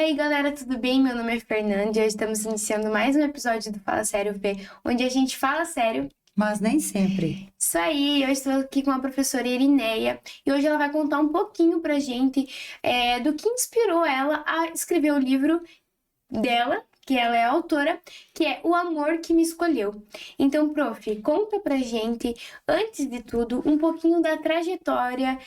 aí, galera, tudo bem? Meu nome é Fernanda e hoje estamos iniciando mais um episódio do Fala Sério Fê, onde a gente fala sério. Mas nem sempre. Isso aí, hoje estou aqui com a professora Irineia e hoje ela vai contar um pouquinho pra gente do que inspirou ela a escrever o livro dela, que ela é a autora, que é O Amor que Me Escolheu. Então, prof, conta pra gente, antes de tudo, um pouquinho da trajetória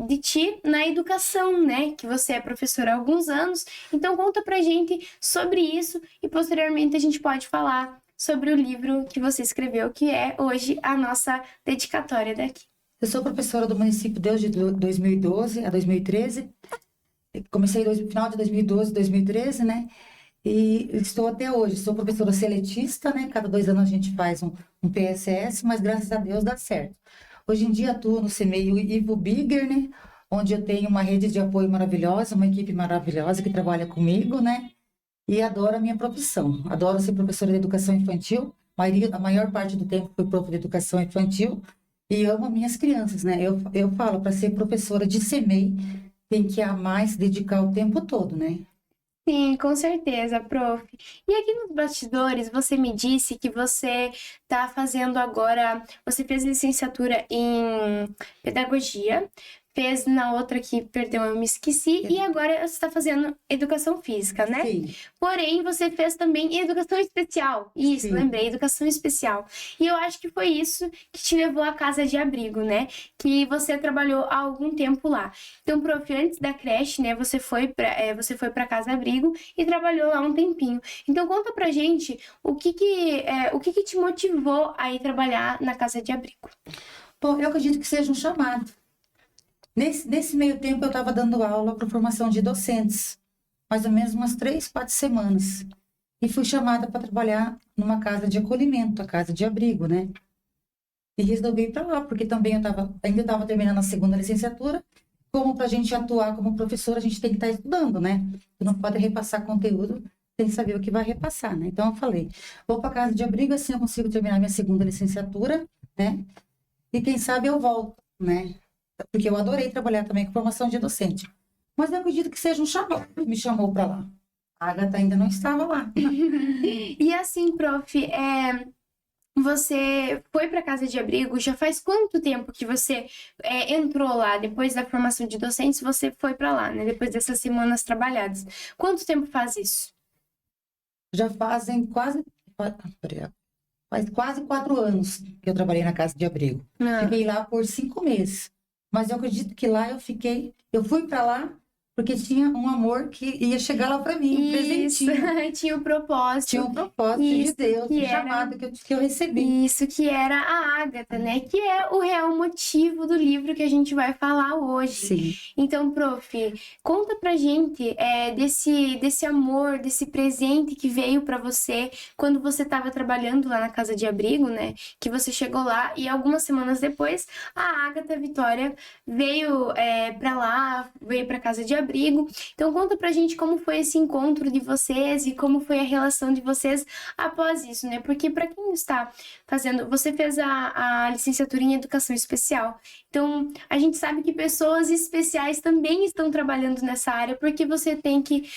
de ti na educação, né? Que você é professora há alguns anos. Então, conta pra gente sobre isso e, posteriormente, a gente pode falar sobre o livro que você escreveu, que é hoje a nossa dedicatória daqui. Eu sou professora do município desde 2012 a 2013. Comecei no final de 2012, 2013, né? E estou até hoje. Sou professora seletista, né? Cada 2 anos a gente faz um PSS, mas graças a Deus dá certo. Hoje em dia atuo no CMEI Ivo Bigger, né? Onde eu tenho uma rede de apoio maravilhosa, uma equipe maravilhosa que trabalha comigo, né? E adoro a minha profissão. Adoro ser professora de educação infantil. A maior parte do tempo fui prof de educação infantil. E amo minhas crianças, né? Eu falo, para ser professora de CMEI, tem que amar e se dedicar o tempo todo, né? Sim, com certeza, prof. E aqui nos bastidores, você me disse que você está fazendo agora, você fez licenciatura em pedagogia, fez na outra que, perdão, eu me esqueci, e agora você está fazendo educação física, né? Sim. Porém, você fez também educação especial. Isso, Sim. lembrei, educação especial. E eu acho que foi isso que te levou à casa de abrigo, né? Que você trabalhou há algum tempo lá. Então, prof, antes da creche, né, você foi para casa abrigo e trabalhou lá um tempinho. Então, conta pra gente o que te motivou a ir trabalhar na casa de abrigo. Bom, eu acredito que seja um chamado. Nesse meio tempo, eu estava dando aula para formação de docentes, mais ou menos umas 3, 4 semanas. E fui chamada para trabalhar numa casa de acolhimento, a casa de abrigo, né? E resolvi ir para lá, porque também ainda estava terminando a segunda licenciatura. Como para a gente atuar como professora, a gente tem que estar estudando, né? Você não pode repassar conteúdo sem saber o que vai repassar, né? Então eu falei, vou para casa de abrigo, assim eu consigo terminar minha segunda licenciatura, né? E quem sabe eu volto, né? Porque eu adorei trabalhar também com formação de docente. Mas eu acredito que seja um chamado que me chamou para lá. A Agatha ainda não estava lá. E assim, prof, você foi para casa de abrigo, já faz quanto tempo que você entrou lá? Depois da formação de docentes, você foi para lá, né? Depois dessas semanas trabalhadas. Quanto tempo faz isso? Já fazem faz quase 4 anos que eu trabalhei na casa de abrigo. Fiquei lá por 5 meses. Mas eu acredito que lá eu fui para lá porque tinha um amor que ia chegar lá para mim, um presentinho. Tinha o propósito. Tinha um propósito de Deus, um chamado que eu recebi. Isso, que era a Agatha, né? Que é o real motivo do livro que a gente vai falar hoje. Sim. Então, prof, conta pra gente desse amor, desse presente que veio pra você quando você estava trabalhando lá na casa de abrigo, né? Que você chegou lá e algumas semanas depois a Agatha Vitória veio pra lá, veio pra casa de abrigo. Então conta pra gente como foi esse encontro de vocês e como foi a relação de vocês após isso, né? Porque pra quem está fazendo, você fez a licenciatura em educação especial. Então, a gente sabe que pessoas especiais também estão trabalhando nessa área, porque você tem que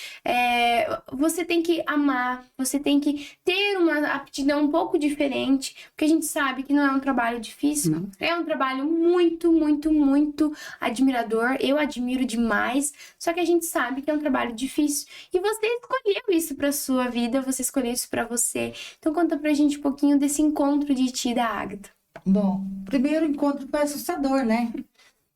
amar, você tem que ter uma aptidão um pouco diferente, porque a gente sabe que não é um trabalho difícil, Não. É um trabalho muito, muito, muito admirador, eu admiro demais, só que a gente sabe que é um trabalho difícil, e você escolheu isso pra sua vida, você escolheu isso pra você. Então conta pra gente um pouquinho desse encontro de ti e da Agatha. Bom, o primeiro encontro foi assustador, né?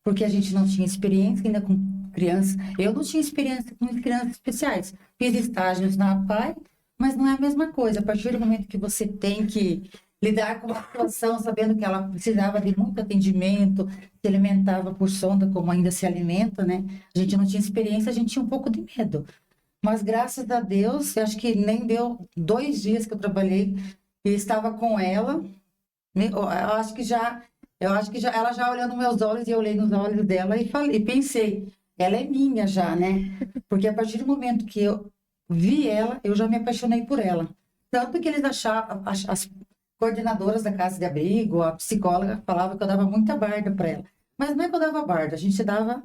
Porque a gente não tinha experiência ainda com crianças. Eu não tinha experiência com crianças especiais. Fiz estágios na APAE, mas não é a mesma coisa. A partir do momento que você tem que lidar com uma situação, sabendo que ela precisava de muito atendimento, se alimentava por sonda, como ainda se alimenta, né? A gente não tinha experiência, a gente tinha um pouco de medo. Mas graças a Deus, eu acho que nem deu 2 dias que eu trabalhei e estava com ela. Eu acho que já ela já olhando meus olhos e eu olhei nos olhos dela e pensei, ela é minha já, né? Porque a partir do momento que eu vi ela, eu já me apaixonei por ela. Tanto que eles achavam, as coordenadoras da casa de abrigo, a psicóloga falava que eu dava muita barda para ela. Mas não é que eu dava bardo, a gente dava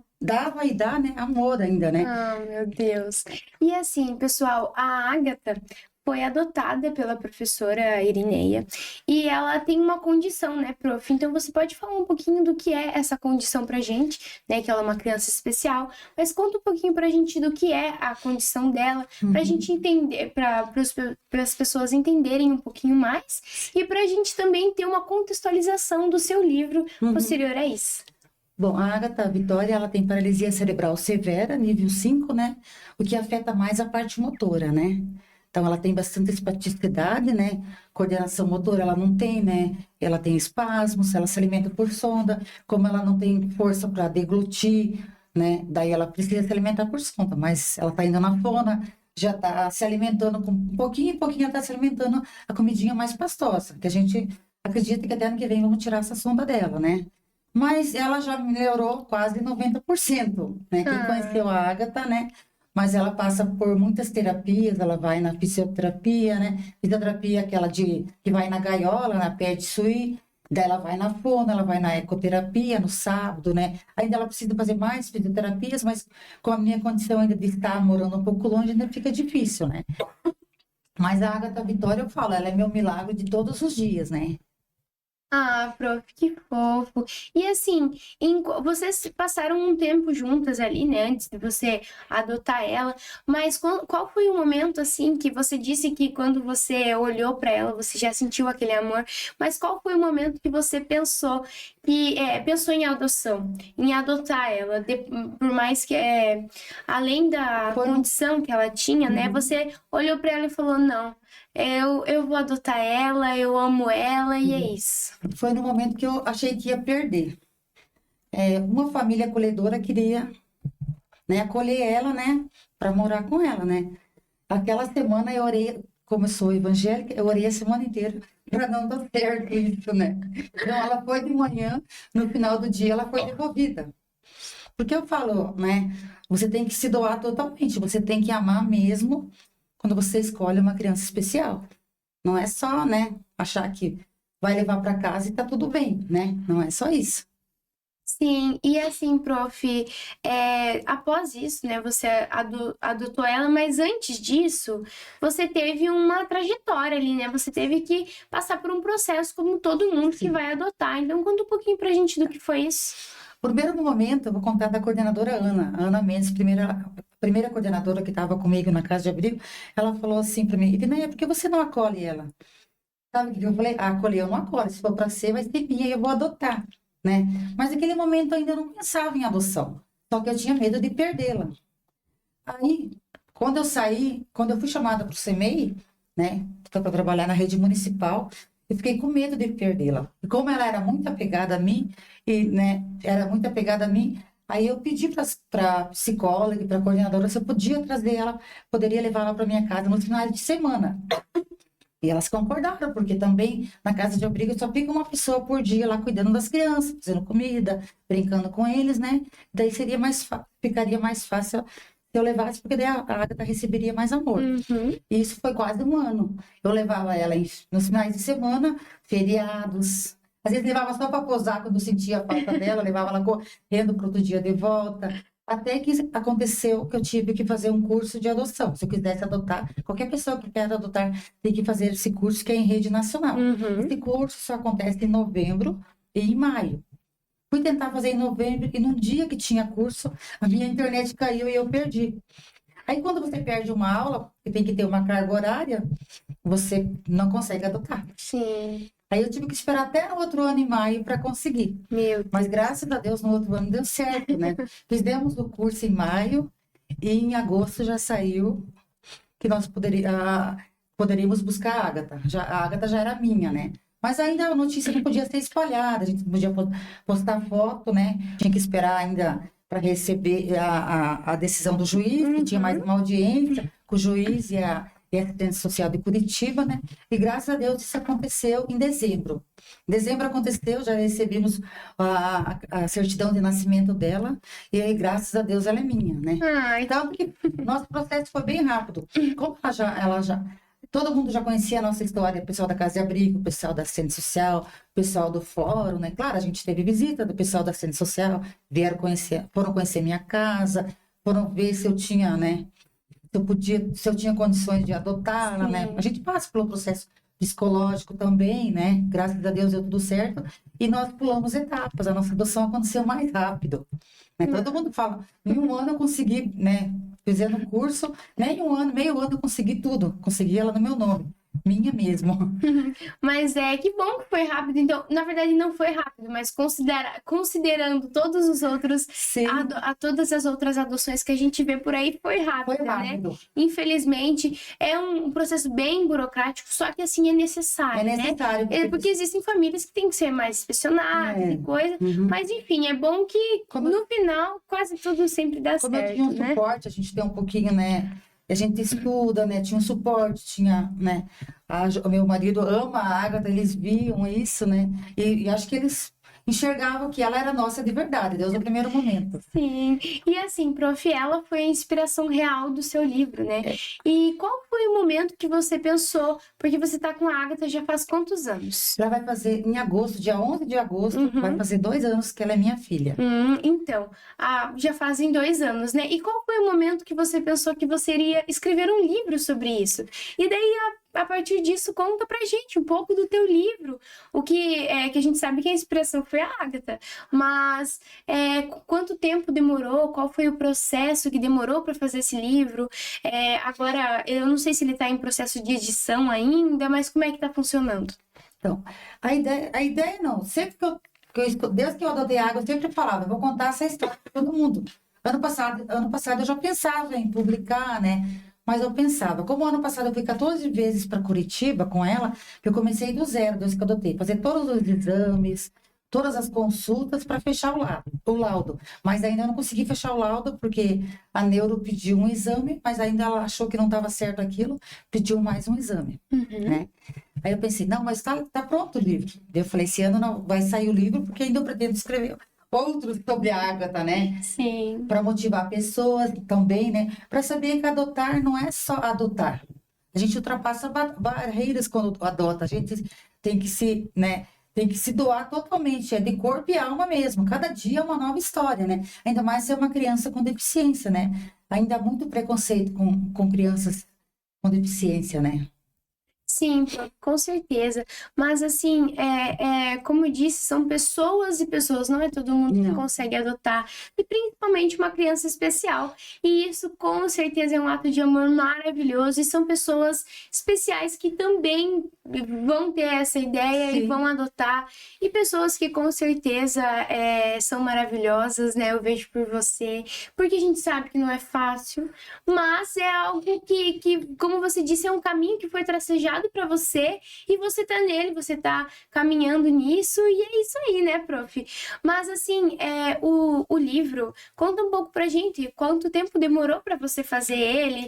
e dá, né? Amor ainda, né? Ah, meu Deus. E assim, pessoal, a Ágata foi adotada pela professora Irineia e ela tem uma condição, né, prof? Então você pode falar um pouquinho do que é essa condição pra gente, né, que ela é uma criança especial, mas conta um pouquinho pra gente do que é a condição dela, pra gente entender, para as pessoas entenderem um pouquinho mais e pra gente também ter uma contextualização do seu livro Uhum. posterior a isso. Bom, a Agatha Vitória, ela tem paralisia cerebral severa, nível 5, né? O que afeta mais a parte motora, né? Então, ela tem bastante espasticidade, né? Coordenação motora ela não tem, né? Ela tem espasmos, ela se alimenta por sonda, como ela não tem força para deglutir, né? Daí ela precisa se alimentar por sonda, mas ela tá indo na fona, já tá se alimentando com um pouquinho em pouquinho, ela tá se alimentando a comidinha mais pastosa, que a gente acredita que até ano que vem vamos tirar essa sonda dela, né? Mas ela já melhorou quase 90%, né? Quem conheceu Ah. a Agatha, né? Mas ela passa por muitas terapias, ela vai na fisioterapia, né? Fisioterapia aquela que vai na gaiola, na pet suí, daí ela vai na fono, ela vai na ecoterapia no sábado, né? Ainda ela precisa fazer mais fisioterapias, mas com a minha condição ainda de estar morando um pouco longe, ainda fica difícil, né? Mas a Agatha Vitória, eu falo, ela é meu milagre de todos os dias, né? Ah, prof, que fofo. E assim, vocês passaram um tempo juntas ali, né, antes de você adotar ela, mas qual foi o momento, assim, que você disse que quando você olhou para ela, você já sentiu aquele amor, mas qual foi o momento que você pensou pensou em adoção, em adotar ela, por mais que, além da Foi no... condição que ela tinha, né, Uhum. você olhou para ela e falou, não, eu vou adotar ela, eu amo ela e é Uhum. isso. Foi no momento que eu achei que ia perder. Uma família acolhedora queria, né, acolher ela, né, para morar com ela, né. Aquela semana eu orei, como eu sou evangélica, eu orei a semana inteira para não dar certo isso, né. Então ela foi de manhã, no final do dia ela foi devolvida. Porque eu falo, né, você tem que se doar totalmente, você tem que amar mesmo quando você escolhe uma criança especial. Não é só, né, achar que vai levar para casa e tá tudo bem, né? Não é só isso. Sim, e assim, prof, após isso, né, você adotou ela, mas antes disso, você teve uma trajetória ali, né? Você teve que passar por um processo como todo mundo que Sim. vai adotar. Então, conta um pouquinho pra gente do que foi isso. Primeiro momento, eu vou contar da coordenadora Ana, a Ana Mendes, primeira coordenadora que estava comigo na casa de abrigo, ela falou assim para mim, Ivineia, por que você não acolhe ela? Sabe o que eu falei? Ah, acolher eu não acolho, se for para ser, vai ser minha e eu vou adotar, né? Mas naquele momento eu ainda não pensava em adoção, só que eu tinha medo de perdê-la. Aí, quando eu fui chamada para o CEMEI, né, para trabalhar na rede municipal, eu fiquei com medo de perdê-la. E como ela era muito apegada a mim, era muito apegada a mim, aí eu pedi para psicóloga e para coordenadora se eu podia trazer ela, poderia levá-la para minha casa no final de semana. E elas concordaram, porque também na casa de abrigo só fica uma pessoa por dia lá cuidando das crianças, fazendo comida, brincando com eles, né? Daí ficaria mais fácil se eu levasse, porque daí a Agatha receberia mais amor. Uhum. E isso foi quase um ano. Eu levava ela nos finais de semana, feriados. Às vezes levava só para posar quando eu sentia a falta dela, levava ela correndo para outro dia de volta. Até que aconteceu que eu tive que fazer um curso de adoção. Se eu quisesse adotar, qualquer pessoa que quer adotar tem que fazer esse curso que é em rede nacional. Uhum. Esse curso só acontece em novembro e em maio. Fui tentar fazer em novembro e no dia que tinha curso, a minha internet caiu e eu perdi. Aí, quando você perde uma aula, que tem que ter uma carga horária, você não consegue adotar. Sim, Aí eu tive que esperar até no outro ano em maio para conseguir. meu Mas Deus. graças a Deus no outro ano deu certo, né? Fizemos o curso em maio e em agosto já saiu que nós poderíamos buscar a Agatha. A Agatha já era minha, né? Mas ainda a notícia não podia ser espalhada, a gente não podia postar foto, né? Tinha que esperar ainda para receber a decisão do juiz, que tinha mais Uhum. uma audiência com o juiz e a assistência social de Curitiba, né? E graças a Deus isso aconteceu em dezembro. Em dezembro aconteceu, já recebemos a certidão de nascimento dela, e aí, graças a Deus, ela é minha, né? Ai, Então, que nosso processo foi bem rápido. Como ela já Todo mundo já conhecia a nossa história, o pessoal da Casa de Abrigo, o pessoal da Assistência Social, o pessoal do Fórum, né? Claro, a gente teve visita do pessoal da Assistência Social, foram conhecer minha casa, foram ver se eu tinha, né? Se eu tinha condições de adotá-la, né? A Sim. gente passa pelo processo psicológico também, né? Graças a Deus deu tudo certo. E nós pulamos etapas, a nossa adoção aconteceu mais rápido, né? Todo mundo fala, em um ano eu consegui, né? Fazendo curso, nem um ano, meio ano eu consegui tudo. Consegui ela no meu nome, minha mesmo. Mas que bom que foi rápido. Então, na verdade, não foi rápido, mas considerando todos os outros, Sim, todas as outras adoções que a gente vê por aí, foi foi rápida, né? rápido. Infelizmente, é um processo bem burocrático, só que assim é É necessário, né? necessário, Porque existem famílias que têm que ser mais inspecionadas é, e coisa, uhum. mas enfim, é bom que Como, no final quase tudo sempre dá como eu tinha um certo, né? suporte, a gente tem um pouquinho, né? A gente estuda, né? Tinha um suporte, tinha, né? O meu marido ama a Agatha, eles viam isso, né? E acho que eles enxergavam que ela era nossa de verdade, desde o primeiro momento. Sim, e assim, Prof, ela foi a inspiração real do seu livro, né? É, E qual foi o momento que você pensou? Porque você tá com a Agatha já faz quantos anos? ela vai fazer em agosto, dia 11 de agosto, vai Uhum. fazer 2 anos que ela é minha filha. Então, já fazem 2 anos, né? E qual foi o momento que você pensou que você iria escrever um livro sobre isso? E daí, a partir disso, conta pra gente um pouco do teu livro. O que a gente sabe que a inspiração foi a Agatha, mas quanto tempo demorou? Qual foi o processo que demorou para fazer esse livro? Agora, eu não sei se ele tá em processo de edição ainda, mas como é que tá funcionando? Então, a ideia não, sempre desde que eu adotei a água, eu sempre falava, eu vou contar essa história para todo mundo. Ano passado eu já pensava em publicar, né? Mas eu pensava, como ano passado eu fui 14 vezes para Curitiba com ela, eu comecei do zero, desde que eu adotei, fazer todos os exames, todas as consultas para fechar o laudo. Mas ainda não consegui fechar o laudo, porque a neuro pediu um exame, mas ainda ela achou que não estava certo aquilo, pediu mais um exame, Uhum. né? Aí eu pensei, não, mas tá pronto o livro. Daí eu falei, esse ano não vai sair o livro, porque ainda eu pretendo escrever outros sobre a Ágata, né? Sim. Para motivar pessoas também, né? Para saber que adotar não é só adotar. A gente ultrapassa barreiras quando adota. A gente tem que se, né? Tem que se doar totalmente, é de corpo e alma mesmo. Cada dia é uma nova história, né? Ainda mais se é uma criança com deficiência, né? Ainda há muito preconceito com crianças com deficiência, né? Sim, com certeza. Mas assim, como eu disse, são pessoas e pessoas, não é todo mundo que Não. consegue adotar, e principalmente uma criança especial. E isso com certeza é um ato de amor maravilhoso, e são pessoas especiais que também vão ter essa ideia e vão Sim. adotar. E pessoas que com certeza são maravilhosas, né? Eu vejo por você, porque a gente sabe que não é fácil, mas é algo que, como você disse, é um caminho que foi tracejado para você e você tá nele, você tá caminhando nisso e é isso aí, né, prof? Mas assim, o livro, conta um pouco pra gente, quanto tempo demorou para você fazer ele?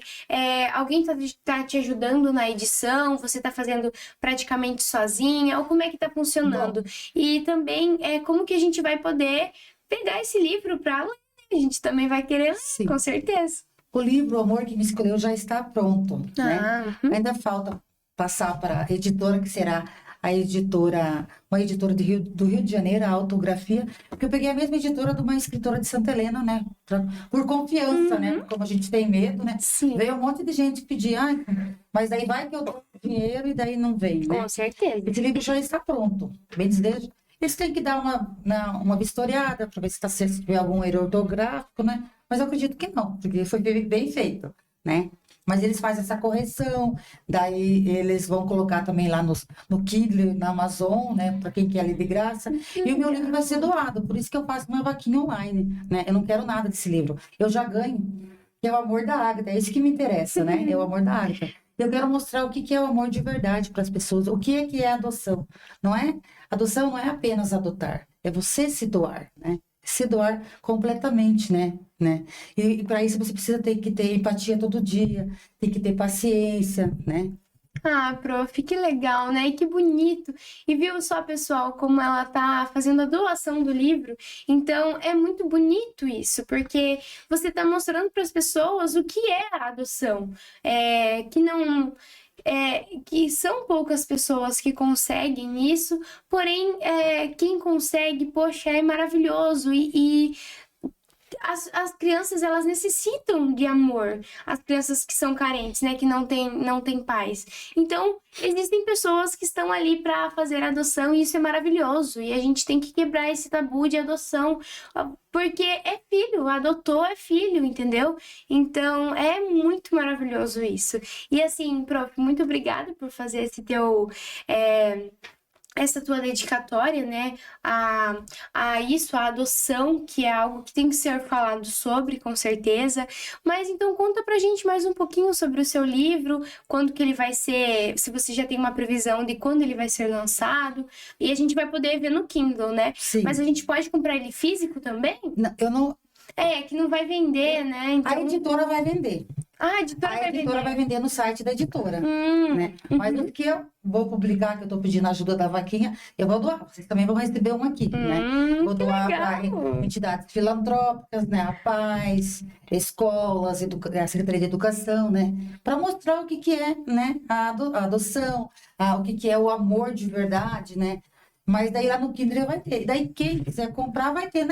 Alguém tá te ajudando na edição? Você tá fazendo praticamente sozinha? Ou como é que tá funcionando? Bom, E também, como que a gente vai poder pegar esse livro para ler? A gente também vai querer ler, sim. com certeza. O livro O Amor que Me Escolheu já está pronto, né? Uhum. Ainda falta passar para a editora, que será uma editora do Rio de Janeiro, a Autografia, porque eu peguei a mesma editora de uma escritora de Santa Helena, né? Por confiança, né? Como a gente tem medo, né? Sim, Veio um monte de gente pedir, ai, mas daí vai que eu dou dinheiro e daí não vem, né? com certeza. Esse livro já está pronto, bem dizer. Eles têm que dar uma vistoriada para ver se tiver algum erro ortográfico, né? Mas eu acredito que não, porque foi bem feito, né? Mas eles fazem essa correção, daí eles vão colocar também lá no Kindle, na Amazon, né? Para quem quer ler de graça. E o meu livro vai ser doado, por isso que eu faço uma vaquinha online, né? Eu não quero nada desse livro. Eu já ganho, que é o amor da Ágata, é isso que me interessa, né? É o amor da Ágata. Eu quero mostrar o que é o amor de verdade para as pessoas, o que é adoção, não é? Adoção não é apenas adotar, é você se doar, né? Se doar completamente, né? E para isso você precisa ter que ter empatia todo dia, tem que ter paciência, né? Ah, prof, que legal, né? E que bonito. E viu só, pessoal, como ela tá fazendo a doação do livro? Então, é muito bonito isso, porque você tá mostrando para as pessoas o que é a adoção. Que não. que são poucas pessoas que conseguem isso, porém, quem consegue, poxa, é maravilhoso. E as crianças, elas necessitam de amor. As crianças que são carentes, né? Que não tem pais. Então, existem pessoas que estão ali para fazer adoção e isso é maravilhoso. E a gente tem que quebrar esse tabu de adoção, porque é filho, adotou é filho, entendeu? Então, é muito maravilhoso isso. E assim, prof, muito obrigada por fazer essa tua dedicatória, né, a isso, a adoção, que é algo que tem que ser falado sobre, com certeza. Mas então conta pra gente mais um pouquinho sobre o seu livro, quando que ele vai ser, se você já tem uma previsão de quando ele vai ser lançado, e a gente vai poder ver no Kindle, né? Sim. Mas a gente pode comprar ele físico também? Não, eu não. Que não vai vender, né? A Então... editora vai vender. a editora vai vender. Vai vender no site da editora, né? Uhum. Mas o que eu vou publicar, que eu estou pedindo ajuda da vaquinha, eu vou doar. Vocês também vão receber um aqui, né? Vou Que doar legal. para entidades filantrópicas, né? A Paz, escolas, a Secretaria de Educação, né? Para mostrar o que é, né? A adoção, o que é o amor de verdade, né? Mas daí lá no Kindle vai ter. Daí quem quiser comprar vai ter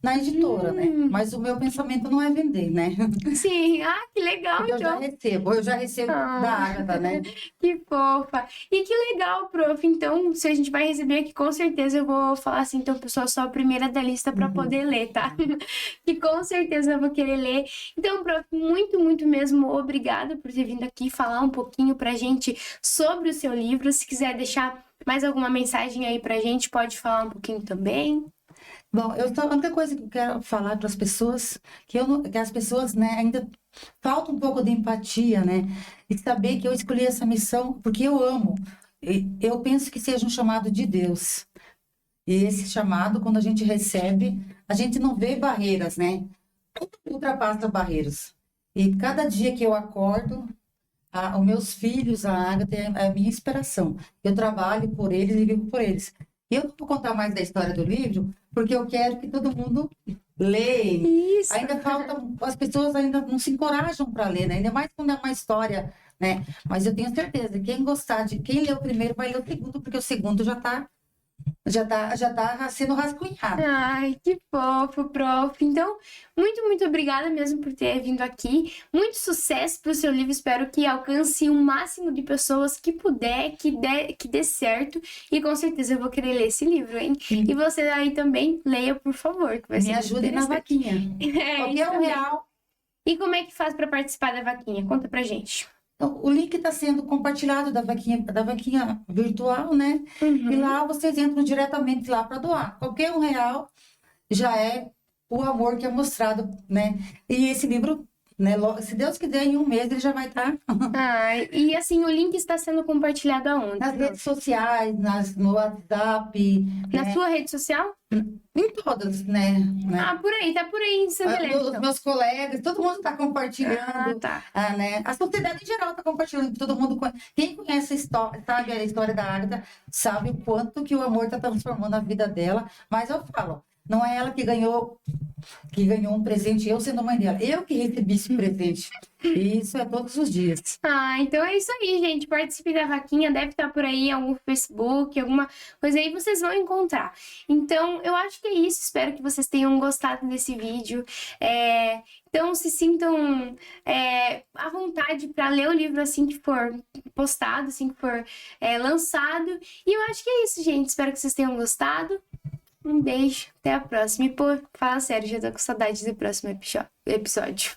na editora, né? Mas o meu pensamento não é vender, né? Sim, que legal, Porque então. eu já recebo da Agatha, né? Que fofa. E que legal, prof. Então, se a gente vai receber aqui, com certeza eu vou falar assim, então, pessoal, sou a primeira da lista para poder ler, tá? Que com certeza eu vou querer ler. Então, prof, muito, muito mesmo obrigada por ter vindo aqui falar um pouquinho pra gente sobre o seu livro. Se quiser deixar mais alguma mensagem aí pra gente, pode falar um pouquinho também. Bom, a única coisa que eu quero falar para as pessoas, que as pessoas, né, ainda falta um pouco de empatia, né, e saber que eu escolhi essa missão porque eu amo. Eu penso que seja um chamado de Deus. E esse chamado, quando a gente recebe, a gente não vê barreiras, né? Ultrapassa barreiras. E cada dia que eu acordo, os meus filhos, a Agatha, é a minha inspiração. Eu trabalho por eles e vivo por eles. Eu não vou contar mais da história do livro, porque eu quero que todo mundo leia. Isso. Ainda falta, as pessoas ainda não se encorajam para ler, né? Ainda mais quando é uma história, né? Mas eu tenho certeza, quem lê o primeiro vai ler o segundo, porque o segundo já tá sendo rascunhado. Ai, que fofo, prof. Então, muito, muito obrigada mesmo por ter vindo aqui. Muito sucesso pro seu livro. Espero que alcance o máximo de pessoas que puder, que dê certo. E com certeza eu vou querer ler esse livro, hein? Sim. E você aí também, leia, por favor, que vai ser Me ajude na vaquinha. Qualquer R$ 1. E como é que faz para participar da vaquinha? Conta pra gente. Então, o link está sendo compartilhado da vaquinha virtual, né? E lá vocês entram diretamente lá para doar. Qualquer R$ 1 já é o amor que é mostrado, né? E esse livro, né? Se Deus quiser, em um mês ele já vai estar. E assim, o link está sendo compartilhado aonde? Nas redes sociais, no WhatsApp. Na né? sua rede social? Em todas, né? Tá por aí em Santa Helena. Os meus colegas, todo mundo está compartilhando. Tá. Né? A sociedade em geral está compartilhando. Todo mundo, quem conhece a história, sabe a história da Agatha, sabe o quanto que o amor está transformando a vida dela. Mas eu falo, não é ela que ganhou um presente, eu sendo mãe dela. Eu que recebi esse presente. E isso é todos os dias. Então é isso aí, gente. Participe da vaquinha, deve estar por aí em algum Facebook, alguma coisa aí, vocês vão encontrar. Então, eu acho que é isso. Espero que vocês tenham gostado desse vídeo. Então, se sintam à vontade para ler o livro assim que for postado, assim que for lançado. E eu acho que é isso, gente. Espero que vocês tenham gostado. Um beijo, até a próxima. E, pô, fala sério, já tô com saudade do próximo episódio.